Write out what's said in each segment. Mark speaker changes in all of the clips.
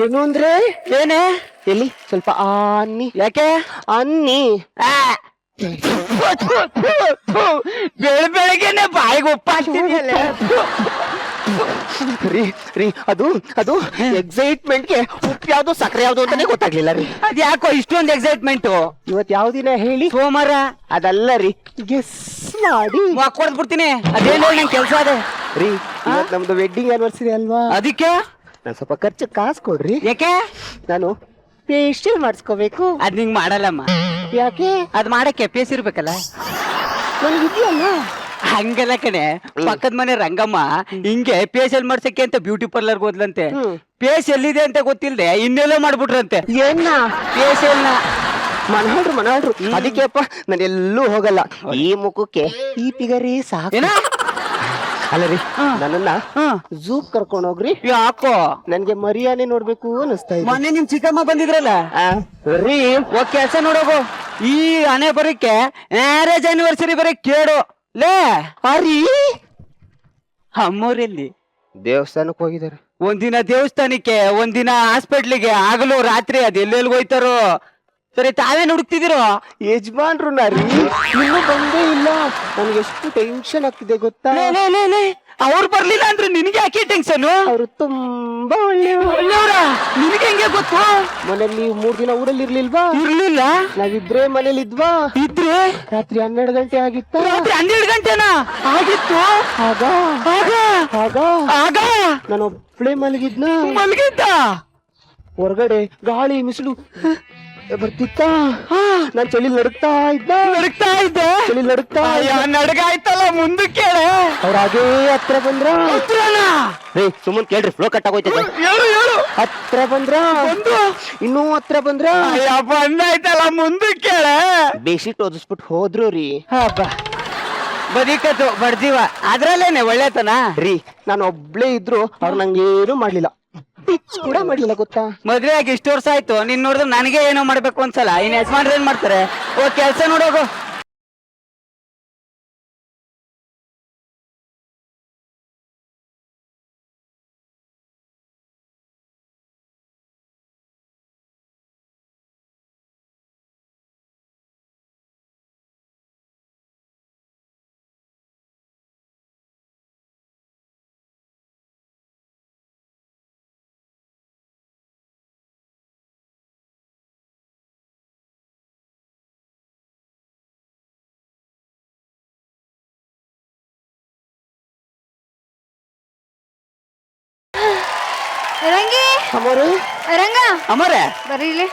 Speaker 1: ಏನು ಅಂದ್ರೆ
Speaker 2: ಏನೇ
Speaker 1: ಎಲ್ಲಿ ಸ್ವಲ್ಪ ಅನ್ನಿ
Speaker 2: ಯಾಕೆ
Speaker 1: ಅನ್ನಿ
Speaker 2: ಬೆಳಗ್ಗೆನೆ ಬಾಯಿಗೆ ಉಪ್ಪ ಹಾಕ್ತಿದ್ಯಲ್ಲ.
Speaker 1: ರೀ ರೀ ಅದು ಅದು ಎಕ್ಸೈಟ್ಮೆಂಟ್ಗೆ ಉಪ್ಪು ಯಾವ್ದು ಸಕ್ಕರೆ ಯಾವ್ದು ಅಂತಾನೆ ಗೊತ್ತಾಗ್ಲಿಲ್ಲ ರೀ.
Speaker 2: ಅದ್ ಯಾಕೋ ಇಷ್ಟೊಂದು ಎಕ್ಸೈಟ್ಮೆಂಟ್?
Speaker 1: ಇವತ್ ಯಾವ ದಿನ ಹೇಳಿ?
Speaker 2: ಸೋಮವಾರ.
Speaker 1: ಅದಲ್ಲ ರೀ, ಗೆಸ್ ಮಾಡಿ.
Speaker 2: ಕೊಡ್ದ್ ಬಿಡ್ತೀನಿ. ಅದೇನ್ ಹೇಳಿ ನಂಗೆ ಕೆಲ್ಸ ಅದೇ
Speaker 1: ರೀ, ಇವತ್ ನಮ್ದು ವೆಡ್ಡಿಂಗ್ ಆನಿವರ್ಸರಿ ಅಲ್ವಾ?
Speaker 2: ಅದಕ್ಕೆ
Speaker 1: ನಾನ್ ಸ್ವಲ್ಪ ಖರ್ಚು ಕಾಸು ಕೊಡ್ರಿ.
Speaker 2: ಯಾಕೆ?
Speaker 1: ನಾನು ಫೇಶಿಯಲ್ ಮಾಡಿಸ್ಕೋಬೇಕು.
Speaker 2: ಅದ್ ನಿಂಗ್ ಮಾಡಲ್ಲಮ್ಮ.
Speaker 1: ಯಾಕೆ?
Speaker 2: ಅದ್ ಮಾಡಕ್ಕೆ ಪೇಸ್ ಇರ್ಬೇಕಲ್ಲ.
Speaker 1: ನನ್ಗಿದ್ಯಲ್ಲ.
Speaker 2: ಹಂಗಲ್ಲ ಕಣೆ, ಪಕ್ಕದ ಮನೆ ರಂಗಮ್ಮ ಹಿಂಗೆ ಫೇಶಿಯಲ್ ಮಾಡ್ಸಕ್ಕೆ ಅಂತ ಬ್ಯೂಟಿ ಪಾರ್ಲರ್ ಹೋದ್ಲಂತೆ. ಫೇಸ್ ಎಲ್ಲಿದೆ ಅಂತ ಗೊತ್ತಿಲ್ದೆ ಇನ್ನೆಲ್ಲ ಮಾಡ್ಬಿಟ್ರಂತೆ
Speaker 1: ಏನ
Speaker 2: ಫೇಶಿಯಲ್ ನ.
Speaker 1: ಮನಾಡ್ರು ಅದಕ್ಕೆಪ್ಪ ನಾನು ಎಲ್ಲೂ ಹೋಗಲ್ಲ. ಈ ಮುಖಕ್ಕೆ ಈ ಪಿಗರೇ ಸಾಕು.
Speaker 2: ಏನ?
Speaker 1: ಅಲ್ಲ ರೀ, ನನ್ನನ್ನ ಝೂ ಕರ್ಕೊಂಡ್ ಹೋಗ್ರಿ.
Speaker 2: ಯಾಕೋ?
Speaker 1: ನನ್ಗೆ ಮರಿಯಾನೆ ನೋಡ್ಬೇಕು ಅನಿಸ್ತಾ ಇದೆ.
Speaker 2: ಮೊನ್ನೆ ನಿಮ್ ಚಿಕ್ಕಮ್ಮ ಬಂದಿದ್ರಲ್ಲ
Speaker 1: ರೀ,
Speaker 2: ಹೋಗ್ ಕೆಲ್ಸ ನೋಡೋಗು. ಈ ಹಣೆ ಬರಕ್ಕೆ ಮ್ಯಾರೇಜ್ ಆನಿವರ್ಸರಿ ಬರೀ ಕೇಳು ಲೇ.
Speaker 1: ಅರಿ
Speaker 2: ಅಮ್ಮೋರೆಲ್ಲಿ
Speaker 1: ದೇವಸ್ಥಾನಕ್ಕೆ ಹೋಗಿದ್ದಾರೆ.
Speaker 2: ಒಂದಿನ ದೇವಸ್ಥಾನಕ್ಕೆ, ಒಂದಿನ ಹಾಸ್ಪಿಟ್ಲಿಗೆ, ಆಗಲು ರಾತ್ರಿ ಅದ್ ಎಲ್ಲೆಲ್ಲಿ ಹೋಯ್ತಾರೋ. ಸರಿ, ತಾವೇನ್ ಹುಡುಕ್ತಿದಿರೋ?
Speaker 1: ಯಜಮಾನ್ರು ನಾರಿ ಇನ್ನೂ ಬಂದೇ ಇಲ್ಲ. ನನ್ಗೆ ಎಷ್ಟು ಟೆನ್ಷನ್ ಆಗ್ತಿದೆ ಗೊತ್ತಾ?
Speaker 2: ಅವ್ರು ಬರ್ಲಿಲ್ಲ ಅಂದ್ರೆ ನಿನ್ಗೆ ಯಾಕೆ ಟೆನ್ಷನ್?
Speaker 1: ಅವರು ತುಂಬಾ
Speaker 2: ಒಳ್ಳೆಯವ್ರ. ನಿನ್ಗೆ ಹೆಂಗೆ ಗೊತ್ತು?
Speaker 1: ಮನೇಲಿ ನೀವು 3 ದಿನ ಊರಲ್ಲಿ ಇರ್ಲಿಲ್ವಾ?
Speaker 2: ಇರ್ಲಿಲ್ಲ.
Speaker 1: ನಾವಿಬ್ರೇ ಮನೇಲಿ ಇದ್ವಾ?
Speaker 2: ಇದ್ರೆ
Speaker 1: ರಾತ್ರಿ 12 ಗಂಟೆ ಆಗಿತ್ತ.
Speaker 2: ರಾತ್ರಿ 12 ಗಂಟೆನಾ ಆಗಿತ್ತು?
Speaker 1: ಆಗ
Speaker 2: ಆಗ
Speaker 1: ಆಗ
Speaker 2: ಆಗ
Speaker 1: ನಾನು ಒಬ್ಳೆ ಮಲಗಿದ್ನ.
Speaker 2: ಮಲಗಿದ್ದ.
Speaker 1: ಹೊರಗಡೆ ಗಾಳಿ ಮಿಸಿಲು ಬರ್ತಿತ್ತ. ನಾನ್ ಚಳಿ ನಡುಕ್ತಾ
Speaker 2: ಇದ್ದೆ.
Speaker 1: ಚಳಿ ನಡುಕ್ತಾ
Speaker 2: ನಡ್ಗಾಯ್ತಲ್ಲ, ಮುಂದಕ್ಕೆ ಕೇಳ.
Speaker 1: ಅವ್ರ ಹಾಗೇ ಹತ್ರ ಬಂದ್ರ. ಸುಮ್ಮನ್ ಕೇಳ್ರಿ, ಫ್ಲೋ ಕಟ್ ಆಗೋಯ್ತದೆ. ಹತ್ರ ಬಂದ್ರ, ಇನ್ನೂ ಹತ್ರ ಬಂದ್ರ.
Speaker 2: ಬಂದಾಯ್ತಲ್ಲ, ಮುಂದಕ್ಕೆ ಕೇಳ.
Speaker 1: ಬೇಸಿಟ್ ಓದಿಸ್ಬಿಟ್ಟು ಹೋದ್ರು ರೀ.
Speaker 2: ಬದುಕತ್ತು ಬಡ್ಜೀವ ಅದ್ರಲ್ಲೇನೆ ಒಳ್ಳೆತನ
Speaker 1: ರೀ. ನಾನು ಒಬ್ಳೇ ಇದ್ರು ಅವ್ರು ನಂಗೇನು ಮಾಡ್ಲಿಲ್ಲ, ಪಿಚ್ ಕೂಡ ಮಾಡ್ಲಿಲ್ಲ ಗೊತ್ತಾ?
Speaker 2: ಮದ್ವೆ ಆಗಿ ಇಷ್ಟು ವರ್ಷ ಆಯ್ತು, ನೀನ್ ನೋಡಿದ್ರೆ ನನಗೆ ಏನೋ ಮಾಡ್ಬೇಕು ಅನ್ಸಲ್ಲ. ಇನ್ ಯಜಮಾನ್ರು ಏನ್ ಮಾಡ್ತಾರೆ? ಓ, ಕೆಲ್ಸ ನೋಡೋಗು.
Speaker 3: ರಂಗಿ, ರಂಗ
Speaker 2: ಅಮರೇ
Speaker 3: ಬರ್ರಿ ಇಲ್ಲಿ.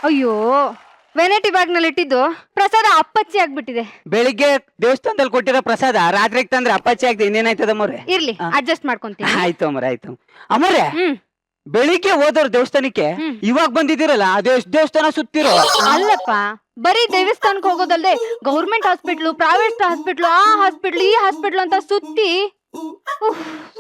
Speaker 3: ಅಯ್ಯೋ, ವೆನೈಟಿ ಬ್ಯಾಗ್ ನಲ್ಲಿ ಇಟ್ಟಿದ್ದು ಪ್ರಸಾದ ಅಪ್ಪಚ್ಚಿ ಆಗ್ಬಿಟ್ಟಿದೆ.
Speaker 2: ಬೆಳಿಗ್ಗೆ ದೇವಸ್ಥಾನದಲ್ಲಿ ಕೊಟ್ಟಿರೋ ಪ್ರಸಾದ ರಾತ್ರಿಗೆ ತಂದ್ರೆ ಅಪ್ಪಾಚಿ ಆಗ್ತದೆ. ಇನ್ನೇನಾಯ್ತದ ಅಮ್ಮರೇ?
Speaker 3: ಇರ್ಲಿ, ಅಡ್ಜಸ್ಟ್ ಮಾಡ್ಕೊಂತೀನಿ.
Speaker 2: ಆಯ್ತು ಅಮರೇ, ಆಯ್ತು ಅಮರೇ. ಬೆಳಿಗ್ಗೆ ಹೋದವ್ರು ದೇವಸ್ಥಾನಕ್ಕೆ, ಇವಾಗ ಬಂದಿದ್ದೀರಲ್ಲ, ಅದೆಷ್ಟು ದೇವಸ್ಥಾನ ಸುತ್ತಿರೋ?
Speaker 3: ಅಲ್ಲಪ್ಪ, ಬರೀ ದೇವಸ್ಥಾನಕ್ಕೆ ಹೋಗೋದಲ್ದೆ ಗೌರ್ಮೆಂಟ್ ಹಾಸ್ಪಿಟ್ಲು, ಪ್ರೈವೇಟ್ ಹಾಸ್ಪಿಟ್ಲು, ಆ ಹಾಸ್ಪಿಟ್ಲು, ಈ ಹಾಸ್ಪಿಟ್ಲು ಅಂತ ಸುತ್ತಿ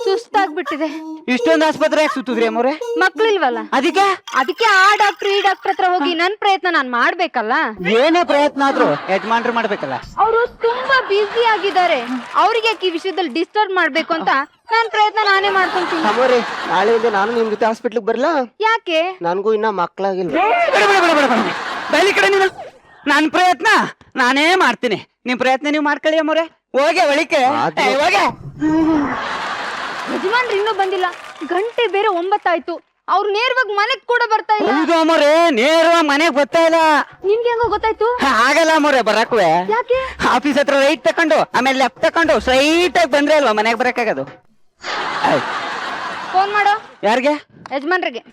Speaker 3: ಸುಸ್ತಾಗ್ಬಿಟ್ಟಿದೆ.
Speaker 2: ಇಷ್ಟೊಂದು ಆಸ್ಪತ್ರೆ ಯಾಕೆ ಸುತ್ತಿದ್ರಿ ಅಮ್ಮವ್ರೆ?
Speaker 3: ಮಕ್ಳಿಲ್ವಲ್ಲ, ಅದಕ್ಕೆ ಆ ಡಾಕ್ಟರ್ ಈ ಡಾಕ್ಟರ್ ಹತ್ರ ಹೋಗಿ ನನ್ ಪ್ರಯತ್ನ ನಾನ್ ಮಾಡ್ಬೇಕಲ್ಲ.
Speaker 2: ಏನೇ ಪ್ರಯತ್ನ ಆದ್ರೂ ಯಜಮಾನ್ರು ಮಾಡ್ಬೇಕಲ್ಲ.
Speaker 3: ಅವರು ತುಂಬಾ ಬ್ಯುಸಿ ಆಗಿದ್ದಾರೆ, ಅವ್ರಿಗೆ ಈ ವಿಷಯದಲ್ಲಿ ಡಿಸ್ಟರ್ಬ್ ಮಾಡ್ಬೇಕು ಅಂತ ನಾನ್ ಪ್ರಯತ್ನ ನಾನೇ ಮಾಡ್ಕೊಂತೀನಿ.
Speaker 1: ಅಮ್ಮೋರೆ, ನಾಳೆಯಿಂದ ನಾನು ನಿಮ್ ಜೊತೆ ಹಾಸ್ಪಿಟ್ಲಿಗೆ ಬರ್ಲಾ?
Speaker 3: ಯಾಕೆ?
Speaker 1: ನನ್ಗೂ ಇನ್ನ ಮಕ್ಳಾಗಿಲ್ಲ.
Speaker 2: ಬೆಳಿ ಕಡೆ ನೀನು. ನನ್ ಪ್ರಯತ್ನ ನಾನೇ ಮಾಡ್ತೀನಿ, ನಿಮ್ ಪ್ರಯತ್ನ ನೀವು ಮಾಡ್ಕೊಳ್ಳಿ ಅಮ್ಮವ್ರೆ. ಹೋಗೆ ಒಳಿಕೆ ಹೋಗೆ.
Speaker 3: ಯಜಮಾನ್ರು ಇನ್ನೂ ಬಂದಿಲ್ಲ, ಗಂಟೆ ಬೇರೆ 9 ಆಯ್ತು. ಅವ್ರು ನೇರವಾಗಿ ಮನೆಗ್ ಕೂಡ ಬರ್ತಾ ಇಲ್ಲ.
Speaker 2: ಹೌದು ಅಮ್ಮವ್ರೆ, ನೇರವಾಗಿ ಮನೆಗ್ ಬರ್ತಾ ಇಲ್ಲ.
Speaker 3: ನಿಮ್ಗೆ ಹೆಂಗೋ ಗೊತ್ತಾಯ್ತು?
Speaker 2: ಆಗಲ್ಲ ಅಮ್ಮವ್ರೆ ಬರಕ್ವೆ.
Speaker 3: ಯಾಕೆ?
Speaker 2: ಆಫೀಸ್ ಹತ್ರ ರೈಟ್ ತಕೊಂಡು ಆಮೇಲೆ ಲೆಫ್ಟ್ ತಕೊಂಡು ಸ್ಟ್ರೈಟ್ ಆಗಿ ಬಂದ್ರೆ ಅಲ್ವಾ ಮನೆಗ್ ಬರಕ್ಕಾಗದು.
Speaker 3: ಫೋನ್ ಮಾಡೋ.
Speaker 2: ಯಾರಿಗೆ?
Speaker 3: ಯಜಮಾನ್ರಿಗೆ.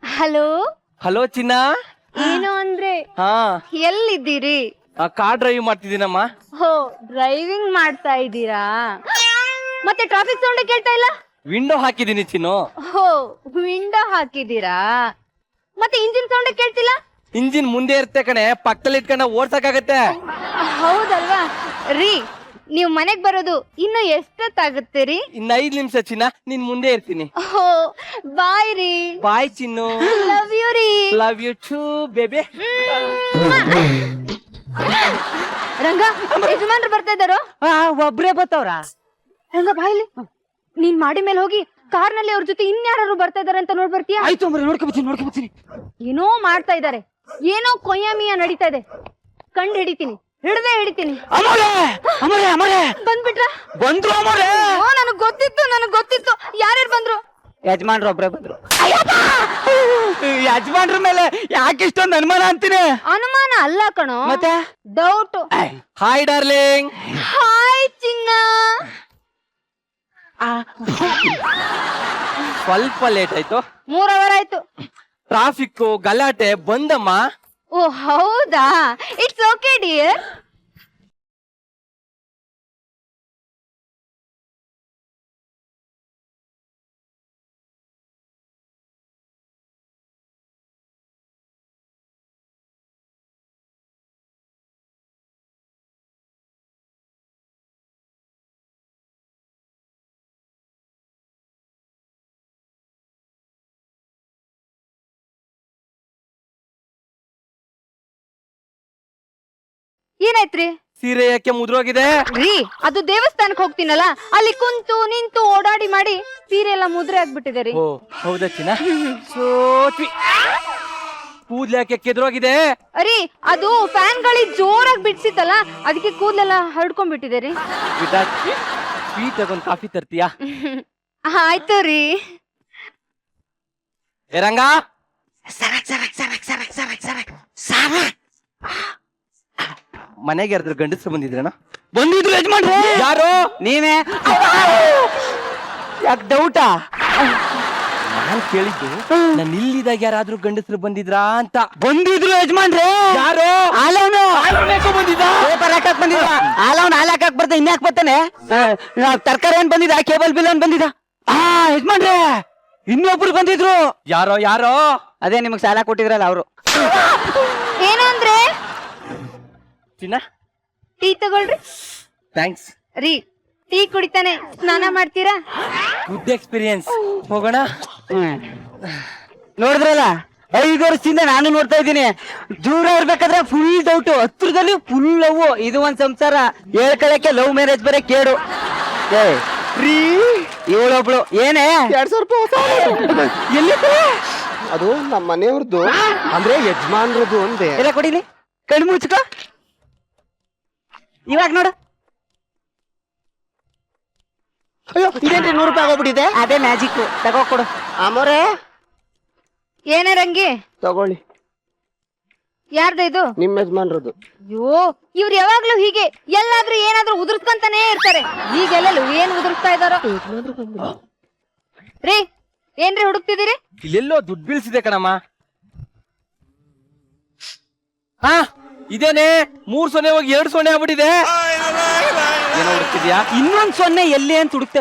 Speaker 3: ಹಲೋ.
Speaker 4: ಹಲೋ ಚಿನ್ನ.
Speaker 3: ಏನು ಅಂದ್ರೆ? ಎಲ್ಲಿದ್ದೀರಿ?
Speaker 4: ಕಾರ್ ಡ್ರೈವ್ ಮಾಡ್ತಿದ್ದೀನಮ್ಮ.
Speaker 3: ಹೋ, ಡ್ರೈವಿಂಗ್ ಮಾಡ್ತಾ ಇದ್ದೀರಾ? ಮತ್ತೆ ಟ್ರಾಫಿಕ್ ಸೌಂಡ್ ಕೇಳ್ತಾ ಇಲ್ಲ?
Speaker 4: ವಿಂಡೋ ಹಾಕಿದೀನಿ ಚಿನ್ನು.
Speaker 3: ಹೋ, ವಿಂಡೋ ಹಾಕಿದ್ದೀರಾ? ಮತ್ತೆ ಇಂಜಿನ್ ಸೌಂಡ್ ಕೇಳ್ತಿಲ್ಲ?
Speaker 4: ಇಂಜಿನ್ ಮುಂದೆ ಇರುತ್ತೆ ಕಣೆ, ಪಕ್ಕದಲ್ಲಿ ಇಟ್ಕೊಂಡ ಓಡ್ಸಕ್ಕಾಗತ್ತೆ.
Speaker 3: ಹೌದಲ್ವಾ ರೀ? ನೀವು ಮನೆಗ್ ಬರೋದು ಇನ್ನು ಎಷ್ಟೊತ್ತಾಗುತ್ತೆ ರೀ?
Speaker 4: ಇನ್ನು 5 ನಿಮಿಷ ಚಿನ್ನ, ನಿನ್ ಮುಂದೆ ಇರ್ತೀನಿ.
Speaker 3: ಹೋ, ಬಾಯ್ ರೀ.
Speaker 4: ಬಾಯ್ ಚಿನ್ನು.
Speaker 3: ಲವ್ ಯು ರೀ.
Speaker 4: Love you too baby.
Speaker 3: Ranga, ಯಜಮಾನ್ರು ಬರ್ತಾ ಇದ್ದಾರೋ?
Speaker 2: ಒಬ್ರೇ ಬತ್ತವ್ರ?
Speaker 3: ರಂಗ ಬಾಯ್ಲಿ. ನೀನ್ ಮಾಡಿ ಮೇಲೆ ಹೋಗಿ ಕಾರ್ನಲ್ಲಿ ಅವ್ರ ಜೊತೆ ಇನ್ಯಾರು ಬರ್ತಾ ಇದಾರೆ ಅಂತ ನೋಡ್ ಬರ್ತೀಯಾ?
Speaker 2: ಆಯ್ತು ಮರೆ, ನೋಡ್ಕೊಬತ್ತೀನಿ.
Speaker 3: ಏನೋ ಮಾಡ್ತಾ ಇದಾರೆ, ಏನೋ ಕೊಯ್ಯಾಮಿಯ ನಡೀತಾ ಇದೆ. ಕಂಡು ಹಿಡಿತೀನಿ, ಹಿಡಿತೀನಿ. ಬಂದ್ಬಿಟ್ರ?
Speaker 2: ಬಂದ್ರು ಅಮೋರೆ.
Speaker 3: ನನಗ್ ಗೊತ್ತಿತ್ತು. ಯಾರ್ಯಾರು ಬಂದ್ರು?
Speaker 2: ಯಜಮಾನ್ರು ಒಬ್ರೆ ಬಂದ್ರು. ಯಜಮಾನ್ರ ಮೇಲೆ ಯಾಕೆ ಇಷ್ಟೊಂದು ಅನುಮಾನ ಅಂತೀನಿ?
Speaker 3: ಅನುಮಾನ ಅಲ್ಲ ಕಣೋ,
Speaker 2: ಮತ್ತೆ
Speaker 3: ಡೌಟ್.
Speaker 4: Hi darling.
Speaker 3: ಹಾಯ್ ಚಿನ್ನ.
Speaker 4: ಸ್ವಲ್ಪ ಲೇಟ್ ಆಯ್ತು.
Speaker 3: 3 ಅವರ್ ಆಯ್ತು.
Speaker 4: ಟ್ರಾಫಿಕ್ ಗಲಾಟೆ ಬಂದಮ್ಮ.
Speaker 3: ಓ ಹೌದಾ, ಇಟ್ಸ್ ಓಕೆ ಡಿಯರ್. ಏನಾಯ್ತ್ರಿ?
Speaker 4: ಸೀರೆ ಯಾಕೆ ಮುದ್ರೋಗಿದೆ?
Speaker 3: ರೀ, ಅದು ದೇವಸ್ಥಾನಕ್ಕೆ ಹೋಗ್ತೀನಲ್ಲ, ಅಲ್ಲಿ ಕುಂತು ನಿಂತು ಓಡಾಡಿ ಮಾಡಿ ಸೀರೆ ಎಲ್ಲ ಮುದ್ರೆ ಆಗ್ಬಿಟ್ಟಿದೆ ರೀ.
Speaker 4: ಓ ಹೌದಾ ಚಿನ್ನ? ಸೋತ್ವಿ. ಕೂದ್ಲು ಯಾಕೆ ಕೆದ್ರೋಗಿದೆ?
Speaker 3: ರೀ, ಅದು ಫ್ಯಾನ್ ಗಾಳಿ ಜೋರಾಗಿ ಬಿಡ್ಸಿತ್ತಲ್ಲ, ಅದಕ್ಕೆ ಕೂದಲೆಲ್ಲ ಹರಡ್ಕೊಂಡ್ಬಿಟ್ಟಿದೆ ರೀ.
Speaker 4: ಸ್ವೀಟ್ ತಗೊಂಡ್ ಕಾಫಿ ತರ್ತೀಯಾ?
Speaker 3: ಆಯ್ತು ರೀ.
Speaker 4: ಏ ರಂಗ, ಮನೆಗೆ ಯಾರಾದ್ರೂ ಗಂಡಸರು ಬಂದಿದ್ರಣ?
Speaker 2: ಬಂದಿದ್ರು ಯಜಮಾನ್ರೆ.
Speaker 4: ಯಾರು?
Speaker 2: ನೀವೇ? ಯಾಕೆ ಡೌಟಾ?
Speaker 4: ನಾನ್ ಕೇಳಿದ್ದು ನಾನು ಇಲ್ಲಿದಾಗ ಯಾರಾದ್ರೂ ಗಂಡಸರು ಬಂದಿದ್ರಾ ಅಂತ.
Speaker 2: ಬಂದಿದ್ರು ಯಜಮಾನ್ರೆ.
Speaker 4: ಯಾರು?
Speaker 2: ಆಲವನು
Speaker 4: ಬಂದಿದ್ದ?
Speaker 2: ಪೇಪರ್ ಹಾಕಕ್ ಬಂದಿದ್ದ. ಆಲವನ್ ಹಾಲ್ ಹಾಕಕ್ ಬರ್ತಾ ಇನ್ಯಾಕ್ ಬರ್ತಾನೆ? ತರಕಾರಿ ಏನ್ ಬಂದಿದ? ಕೇಬಲ್ ಬಿಲ್ ಏನ್ ಬಂದಿದ? ಯಜಮಾನ್ರೆ, ಇನ್ನೊಬ್ರು ಬಂದಿದ್ರು.
Speaker 4: ಯಾರೋ?
Speaker 2: ಅದೇ ನಿಮಗ್ ಸಾಲ ಕೊಟ್ಟಿದ್ರಲ್ಲ ಅವರು.
Speaker 3: ಏನು ಅಂದ್ರೆ?
Speaker 4: ಚಿನ್ನ
Speaker 3: ಟೀ ತಗೊಳ್ರಿ.
Speaker 4: ಥ್ಯಾಂಕ್ಸ್.
Speaker 3: ರೀ, ಟೀ ಕುಡಿತಾನೆ ಸ್ನಾನ ಮಾಡ್ತೀರಾ?
Speaker 4: Good experience. ಹೋಗೋಣ.
Speaker 2: ನೋಡಿದ್ರಲ್ಲ, 5 ವರ್ಷದಿಂದ ನಾನು ನೋಡ್ತಾ ಇದ್ದೀನಿ. ದೂರ ಇರ್ಬೇಕಾದ್ರೆ ಫುಲ್ ಡೌಟ್, ಹತ್ರದಲ್ಲಿ ಫುಲ್ ಲವ್. ಇದು ಒಂದ್ ಸಂಸಾರ. ಹೇಳ್ಕೊಳಕ್ಕೆ ಲವ್ ಮ್ಯಾರೇಜ್ ಬರೇ ಕೇಡು. ಇವಳೊಬ್ಳು ಏನೇ
Speaker 1: 2,000 ರೂಪಾಯಿ
Speaker 2: ಎಲ್ಲಿ
Speaker 1: ಅದು ನಮ್ಮ ಮನೆಯವ್ರದ್ದು, ಅಂದ್ರೆ ಯಜಮಾನ್ರದ್ದು ಅಂದೆ.
Speaker 2: ಎಲ್ಲ ಕೊಡಿಲಿ, ಕಣ್ಣು ಮುಚ್ಕೋ. ಇವಾಗ ನೋಡು.
Speaker 1: ಅಯ್ಯೋ, ಇದೇನ್ರಿ 100 ರೂಪಾಯಿ ಆಗೋಗ್ಬಿಟ್ಟಿದೆ.
Speaker 2: ಅದೇ ಮ್ಯಾಜಿಕ್. ತಗೋ ಕೊಡು.
Speaker 1: ಅಮೋರೆ,
Speaker 3: ಏನೇ ರಂಗಿ?
Speaker 1: ತಗೊಳ್ಳಿ.
Speaker 3: ಯಾರ್ದ ಇದು?
Speaker 1: ನಿಮ್ಮ ಯಜಮಾನ್ರದ್ದು.
Speaker 3: ಅಯ್ಯೋ, ಇವ್ರು ಯಾವಾಗ್ಲೂ ಹೀಗೆ ಎಲ್ಲಾದ್ರೂ ಏನಾದ್ರೂ ಉದುರ್ಸ್ಕೊಂತಾನೆ ಇರ್ತಾರೆ. ಈಗೆಲ್ಲೂ ಏನ್ ಉದುರ್ಸ್ತಾ ಇದಾರೋ. ರೀ, ಏನ್ರಿ ಹುಡುಕ್ತಿದ್ದೀರಿ?
Speaker 4: ಇಲ್ಲೆಲ್ಲೋ ದುಡ್ಡು ಬೀಳ್ಸಿದೆ ಕಣಮ್ಮ. ಹಾ, ಇದೇನೆ 3 ಸೊನ್ನೆ ಹೋಗಿ 2 ಸೊನ್ನೆ ಆಗ್ಬಿಟ್ಟಿದೆ. ಏನೋ ಹುಡುಕ್ತಿದ್ಯಾ?
Speaker 2: ಇನ್ನೊಂದ್ ಸೊನ್ನೆ ಎಲ್ಲಿ ಅಂತ ಹುಡುಕ್ತ.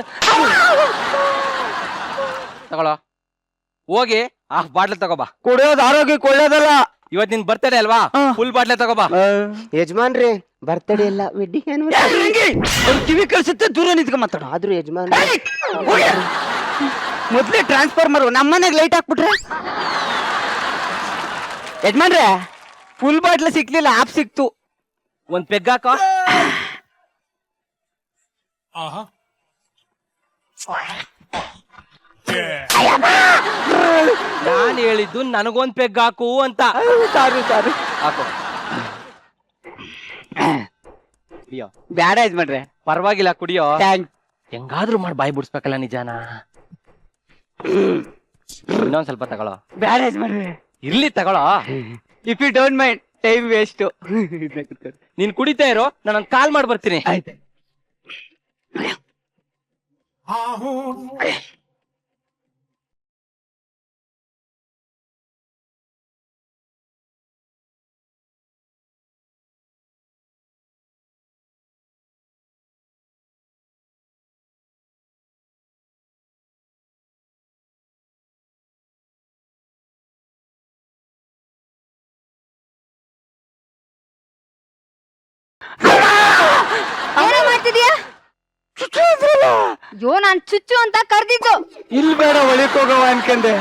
Speaker 4: ತಗೊಳ್ಳೋ, ಹೋಗಿ ಬಾಟ್ಲ್ ತಗೋಬಾ.
Speaker 2: ಕುಡಿಯೋದು ಆರೋಗ್ಯಕ್ಕೆ ಒಳ್ಳೇದಲ್ಲ.
Speaker 4: ಇವತ್ ನಿನ್ ಬರ್ತಡೇ ಅಲ್ವಾ? ಫುಲ್ ಬಾಟ್ಲೆ ತಗೋಬಾ.
Speaker 1: ಯಜಮಾನ್ರಿ, ಬರ್ತಡೇ ಇಲ್ಲ, ವೆಡ್ಡಿಂಗ್
Speaker 2: ಅವ್ರು ಕಿವಿ ಕಳ್ಸುತ್ತೆ, ದೂರ ನಿಂತ್ಕೊಂಡ್ ಮಾತಾಡ.
Speaker 1: ಆದ್ರೂ ಯಜಮಾನ್
Speaker 2: ಮೊದ್ಲೇ ಟ್ರಾನ್ಸ್ಫಾರ್ಮರ್ ನಮ್ಮನೆಗ್ ಲೈಟ್ ಹಾಕ್ಬಿಟ್ರೆ. ಯಜಮಾನ್ರೆ, ಫುಲ್ ಬಾಟ್ಲ್ ಸಿಕ್ಲಿಲ್ಲ, ಆಪ್ ಸಿಕ್ತು.
Speaker 4: ಒಂದ್ ಪೆಗ್ ಹಾಕೋ. ನಾನ್ ಹೇಳಿದ್ದು ನನಗೊಂದ್ ಪೆಗ್ ಹಾಕು ಅಂತ.
Speaker 2: ಸಾರಿ
Speaker 4: ಹಾಕು. ಕುಡಿಯೋ.
Speaker 2: ಬ್ಯಾಡ ಯಜಮಾನ್ರೆ.
Speaker 4: ಪರವಾಗಿಲ್ಲ, ಕುಡಿಯೋ.
Speaker 2: ಥ್ಯಾಂಕ್ಸ್.
Speaker 4: ಹೆಂಗಾದ್ರೂ ಮಾಡಿ ಬಾಯಿ ಬಿಡ್ಸ್ಬೇಕಲ್ಲ ನಿಜಾನ. ಇನ್ನೊಂದ್ ಸ್ವಲ್ಪ ತಗೊಳ್ಳೋ.
Speaker 2: ಬ್ಯಾಡ ಯಜಮಾನ್ರೆ.
Speaker 4: ಇರ್ಲಿ ತಗೊಳ್ಳೋ.
Speaker 2: If you don't mind, time waste.
Speaker 4: ನೀನ್ ಕುಡಿತಾ ಇರೋ, ನಾನೊಂದ್ ಕಾಲ್ ಮಾಡಿ ಬರ್ತೀನಿ.
Speaker 2: ಆಯ್ತು.
Speaker 3: ಏನೋ ಮಾಡ್ತಿದ್ಯಾ? ಅಯ್ಯೋ, ನಾನ್ ಚುಚ್ಚು ಅಂತ ಕರ್ದಿದ್ದು.
Speaker 2: ಇಲ್ಲಿ ಬೇಡ, ಒಳಕ್ ಹೋಗವ ಅನ್ಕಂದೆ.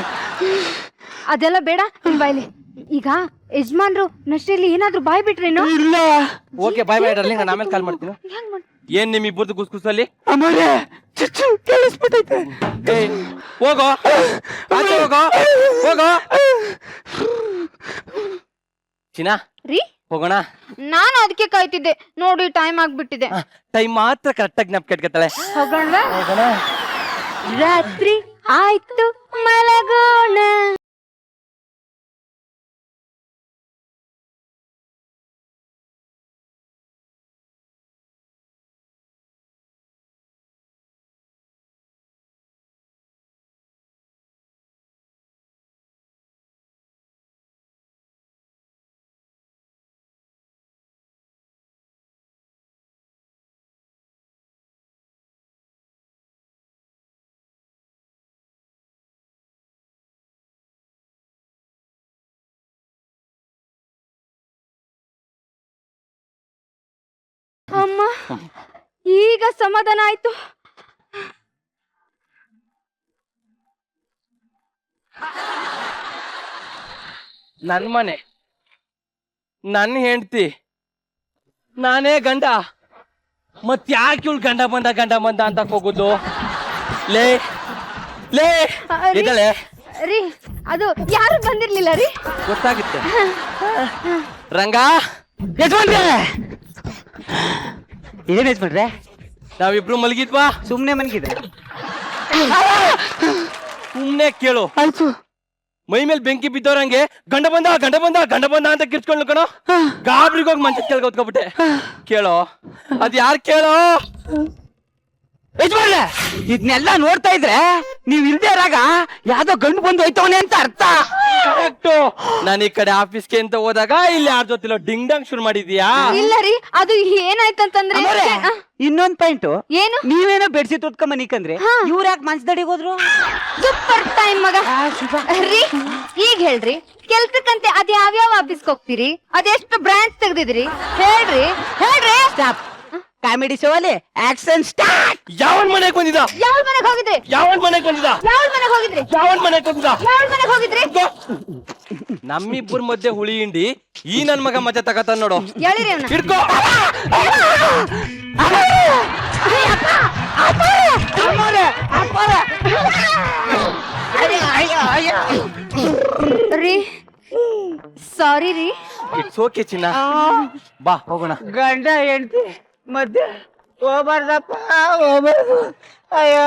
Speaker 3: ಅದೆಲ್ಲ ಬೇಡ, ನಿನ್ ಬಾಯ್ಲಿ. ಈಗ ಯಜಮಾನ್ರು ನಷ್ಟೆಯಲ್ಲಿ ಏನಾದ್ರೂ ಬಾಯ್ ಬಿಟ್ರೇನು?
Speaker 2: ಇಲ್ಲ.
Speaker 4: ಓಕೆ, ಬಾಯ್ ಬಾಯ್ ಡಾರ್ಲಿಂಗ್, ನಾನು ಆಮೇಲೆ ಕಾಲ್ ಮಾಡ್ತೀನಿ.
Speaker 3: ಹೆಂಗ್
Speaker 4: ಏನ್ ನಿಮ್ಮಿಬ್ಬರದು ಗುಸ್ಗುಸಲ್ಲಿ?
Speaker 2: ಅಮ್ಮರೇ ಚುಚ್ಚು ಕೇಳಿಸ್ಬಿಟ್ಟೈತೆ.
Speaker 4: ಏಯ್, ಹೋಗೋ ಆಚೆ ಹೋಗೋ ಹೋಗೋ. ಚಿನ್ನ
Speaker 3: ರೀ
Speaker 4: ಹೋಗೋಣ.
Speaker 3: ನಾನು ಅದಕ್ಕೆ ಕಾಯ್ತಿದ್ದೆ ನೋಡಿ, ಟೈಮ್ ಆಗ್ಬಿಟ್ಟಿದೆ.
Speaker 4: ಟೈಮ್ ಮಾತ್ರ ಕರೆಕ್ಟಾಗಿ ಜ್ಞಾಪಕ ಇಟ್ಕೊತಾಳೆ.
Speaker 3: ಹೋಗೋಣವಾ?
Speaker 4: ಹೋಗೋಣ.
Speaker 3: ರಾತ್ರಿ ಆಯ್ತು ಮಲಗೋಣ. ಅಮ್ಮ, ಈಗ ಸಮಾಧಾನ ಆಯ್ತು.
Speaker 4: ನನ್ ಮನೆ, ನನ್ ಹೆಂಡ್ತಿ, ನಾನೇ ಗಂಡ. ಮತ್ ಯಾಕೆ ಇವ್ಳು ಗಂಡ ಬಂದ ಅಂತ ಹೋಗುದು? ಲೇ ಲೇ
Speaker 3: ರೀ,
Speaker 4: ಇದ್ದಳೆ
Speaker 3: ರೀ ಅದು ಯಾರು ಬಂದಿರ್ಲಿಲ್ಲ ರೀ.
Speaker 4: ಗೊತ್ತಾಗುತ್ತೆ. ರಂಗ,
Speaker 2: ಯಜಮಾನ್ರೆ, ಏನ್ ಯಜಮಾನ್ರೆ?
Speaker 4: ನಾವಿಬ್ರು ಮಲಗಿದ್ವಾ?
Speaker 2: ಸುಮ್ನೆ ಮನ್ಗಿದ್ರೆ
Speaker 4: ಸುಮ್ನೆ ಕೇಳು.
Speaker 2: ಆಯ್ತು.
Speaker 4: ಮೈ ಮೇಲೆ ಬೆಂಕಿ ಬಿದ್ದವ್ರಂಗೆ ಗಂಡ ಬಂದ ಅಂತ ಕಿರ್ಚ್ಕೊಂಡು ಕಣೋ. ಗಾಬ್ರಿಗೋಗಿ ಮಂಚದ ಕೆಳಗೆ ಹೊತ್ಕೊಬಿಟ್ಟೆ. ಕೇಳೋ, ಅದ್ ಯಾರು ಕೇಳೋ?
Speaker 2: ಯಜಮಾನ್ರೆ, ಇದನ್ನೆಲ್ಲ ನೋಡ್ತಾ ಇದ್ರೆ ನೀವ್ ಇಲ್ದೇ ಇರಾಗ ಯಾವ್ದೋ ಗಂಡು ಬಂದು ಹೋಯ್ತವನೆ ಅಂತ ಅರ್ಥ.
Speaker 4: ಕರೆಕ್ಟು. ನಾನು ಈ ಕಡೆ ಆಫೀಸ್ಗೆ ಅಂತ ಹೋದಾಗ ಇಲ್ಲಿ ಯಾರ ಜೊತೆಲೋ ಡಿಂಗ್ ಡಂಗ್ ಶುರು ಮಾಡಿದ್ಯಾ?
Speaker 3: ಇಲ್ಲ ರೀ, ಅದು ಏನಾಯ್ತಂತಂದ್ರೆ
Speaker 2: ಇನ್ನೊಂದ್ ಪಾಯಿಂಟ್,
Speaker 3: ಏನು?
Speaker 2: ನೀವೇನೋ ಬೆಡ್ಶೀಟ್ ಉಟ್ಕೊಂಡ್ ಮನಿಕಂದ್ರೆ ಇವ್ರ ಯಾಕೆ ಮಂಚದಡಿಗೆ ಹೋದ್ರು?
Speaker 3: ಸೂಪರ್ ಟೈಮ್ ಮಗ. ರೀ ಈಗ ಹೇಳ್ರಿ, ಕೆಲ್ಸಕ್ಕಂತೆ ಅದ್ ಯಾವ್ಯಾವ ಆಫೀಸ್ಗೆ ಹೋಗ್ತೀರಿ? ಅದೆಷ್ಟು ಬ್ರಾಂಚ್ ತೆಗ್ದಿದ್ರಿ? ಹೇಳ್ರಿ ಹೇಳ್ರಿ.
Speaker 2: ಸ್ಟಾಪ್. ಕಾಮಿಡಿ ಶೋ ಅಲ್ಲಿ ಆಕ್ಷನ್ ಸ್ಟಾರ್ಟ್.
Speaker 4: ಯಾವನ್ ಮನೆಗೆ ಬಂದಿದ್ದ?
Speaker 3: ಯಾವ ಮನೆಗೆ ಹೋಗಿದ್ರಿ?
Speaker 4: ಯಾವನ್ ಮನೆಗೆ ಬಂದಿದ್ದ?
Speaker 3: ಯಾವ ಮನೆಗೆ ಹೋಗಿದ್ರಿ?
Speaker 4: ಯಾವನ್ ಮನೆಗೆ ಬಂದಿದ್ದ?
Speaker 3: ಯಾವ ಮನೆಗೆ ಹೋಗಿದ್ರಿ?
Speaker 4: ನಮ್ಮಿಬ್ಬರ ಮಧ್ಯೆ ಹುಳಿ ಹಿಂಡಿ ಈ ನನ್ ಮಗ ಮಜಾ ತಗತಾನ ನೋಡು.
Speaker 3: ಹೇಳಿರಿ ಅವ್ನ.
Speaker 4: ಹಿಡ್ಕೋ.
Speaker 3: ರೀ ಸಾರಿ ರೀ.
Speaker 4: ಇಟ್ಸ್ ಓಕೆ ಚಿನ್ನ, ಬಾ ಹೋಗೋಣ.
Speaker 2: ಗಂಡ ಹೆಂಡ್ತಿ ಮಧ್ಯೆ ಹೋಗ್ಬಾರ್ದಪ್ಪ, ಹೋಗ್ಬಾರ್ದು. ಅಯ್ಯೋ.